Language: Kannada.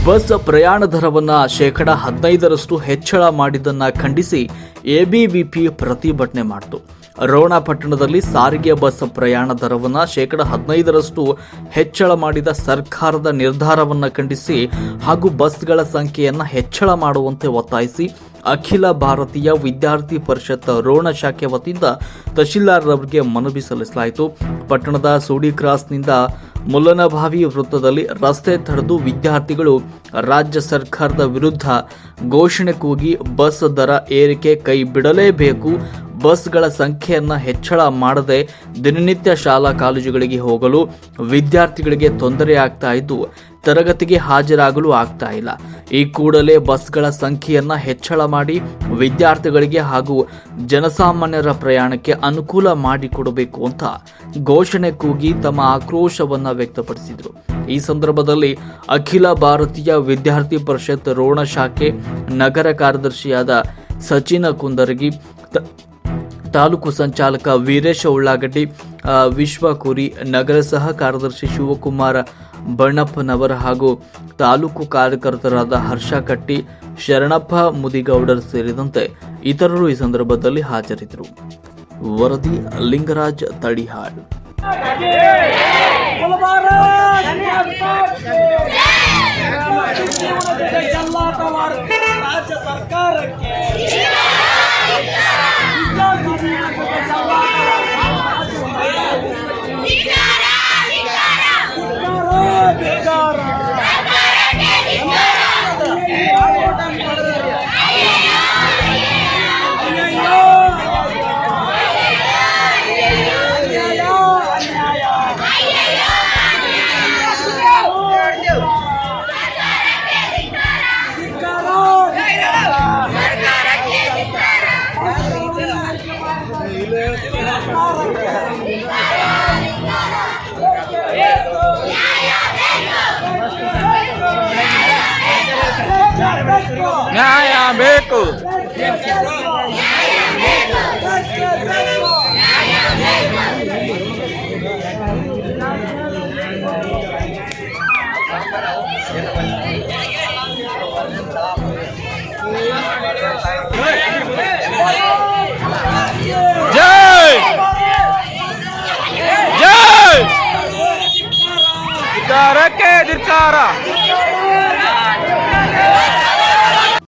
ಬಸ್ ಪ್ರಯಾಣ ದರವನ್ನು 15% ಹೆಚ್ಚಳ ಮಾಡಿದ್ದನ್ನು ಖಂಡಿಸಿ ಎಬಿವಿಪಿ ಪ್ರತಿಭಟನೆ ಮಾಡಿತು. ರೋಣ ಪಟ್ಟಣದಲ್ಲಿ ಸಾರಿಗೆ ಬಸ್ ಪ್ರಯಾಣ ದರವನ್ನು 15% ಹೆಚ್ಚಳ ಮಾಡಿದ ಸರ್ಕಾರದ ನಿರ್ಧಾರವನ್ನು ಖಂಡಿಸಿ ಹಾಗೂ ಬಸ್ಗಳ ಸಂಖ್ಯೆಯನ್ನು ಹೆಚ್ಚಳ ಮಾಡುವಂತೆ ಒತ್ತಾಯಿಸಿ ಅಖಿಲ ಭಾರತೀಯ ವಿದ್ಯಾರ್ಥಿ ಪರಿಷತ್ ರೋಣ ಶಾಖೆ ವತಿಯಿಂದ ತಹಶೀಲ್ದಾರ್ ಅವರಿಗೆ ಮನವಿ ಸಲ್ಲಿಸಲಾಯಿತು. ಪಟ್ಟಣದ ಸೂಡಿ ಕ್ರಾಸ್ನಿಂದ ಮುಲ್ಲನಭಾವಿ ವೃತ್ತದಲ್ಲಿ ರಸ್ತೆ ತಡೆದು ವಿದ್ಯಾರ್ಥಿಗಳು ರಾಜ್ಯ ಸರ್ಕಾರದ ವಿರುದ್ಧ ಘೋಷಣೆ ಕೂಗಿ ಬಸ್ ದರ ಏರಿಕೆ ಕೈ ಬಿಡಲೇಬೇಕು, ಬಸ್ಗಳ ಸಂಖ್ಯೆಯನ್ನು ಹೆಚ್ಚಳ ಮಾಡದೆ ದಿನನಿತ್ಯ ಶಾಲಾ ಕಾಲೇಜುಗಳಿಗೆ ಹೋಗಲು ವಿದ್ಯಾರ್ಥಿಗಳಿಗೆ ತೊಂದರೆ ಆಗ್ತಾ ಇದ್ದು ತರಗತಿಗೆ ಹಾಜರಾಗಲು ಆಗ್ತಾ ಇಲ್ಲ. ಈ ಕೂಡಲೇ ಬಸ್ಗಳ ಸಂಖ್ಯೆಯನ್ನು ಹೆಚ್ಚಳ ಮಾಡಿ ವಿದ್ಯಾರ್ಥಿಗಳಿಗೆ ಹಾಗೂ ಜನಸಾಮಾನ್ಯರ ಪ್ರಯಾಣಕ್ಕೆ ಅನುಕೂಲ ಮಾಡಿಕೊಡಬೇಕು ಅಂತ ಘೋಷಣೆ ಕೂಗಿ ತಮ್ಮ ಆಕ್ರೋಶವನ್ನು ವ್ಯಕ್ತಪಡಿಸಿದರು. ಈ ಸಂದರ್ಭದಲ್ಲಿ ಅಖಿಲ ಭಾರತೀಯ ವಿದ್ಯಾರ್ಥಿ ಪರಿಷತ್ ರೋಣ ಶಾಖೆ ನಗರ ಕಾರ್ಯದರ್ಶಿಯಾದ ಸಚಿನ್ ಕುಂದರಗಿ, ತಾಲೂಕು ಸಂಚಾಲಕ ವೀರೇಶ ಉಳ್ಳಾಗಡ್ಡಿ, ವಿಶ್ವಕುರಿ, ನಗರ ಸಹ ಕಾರ್ಯದರ್ಶಿ ಶಿವಕುಮಾರ ಬಣ್ಣಪ್ಪನವರ ಹಾಗೂ ತಾಲೂಕು ಕಾರ್ಯಕರ್ತರಾದ ಹರ್ಷ ಕಟ್ಟಿ, ಶರಣಪ್ಪ ಮುದಿಗೌಡರ್ ಸೇರಿದಂತೆ ಇತರರು ಈ ಸಂದರ್ಭದಲ್ಲಿ ಹಾಜರಿದ್ದರು. ವರದಿ ಲಿಂಗರಾಜ್ ತಳಿಹಾಳ್. ರಾಜ್ಯ ಸರ್ಕಾರಕ್ಕೆ ನ್ಯಾಯ ಬೇಕು. ಜೈ ಜೈ ಧಿಕ್ಕಾರಕ್ಕೆ ಧಿಕ್ಕಾರ.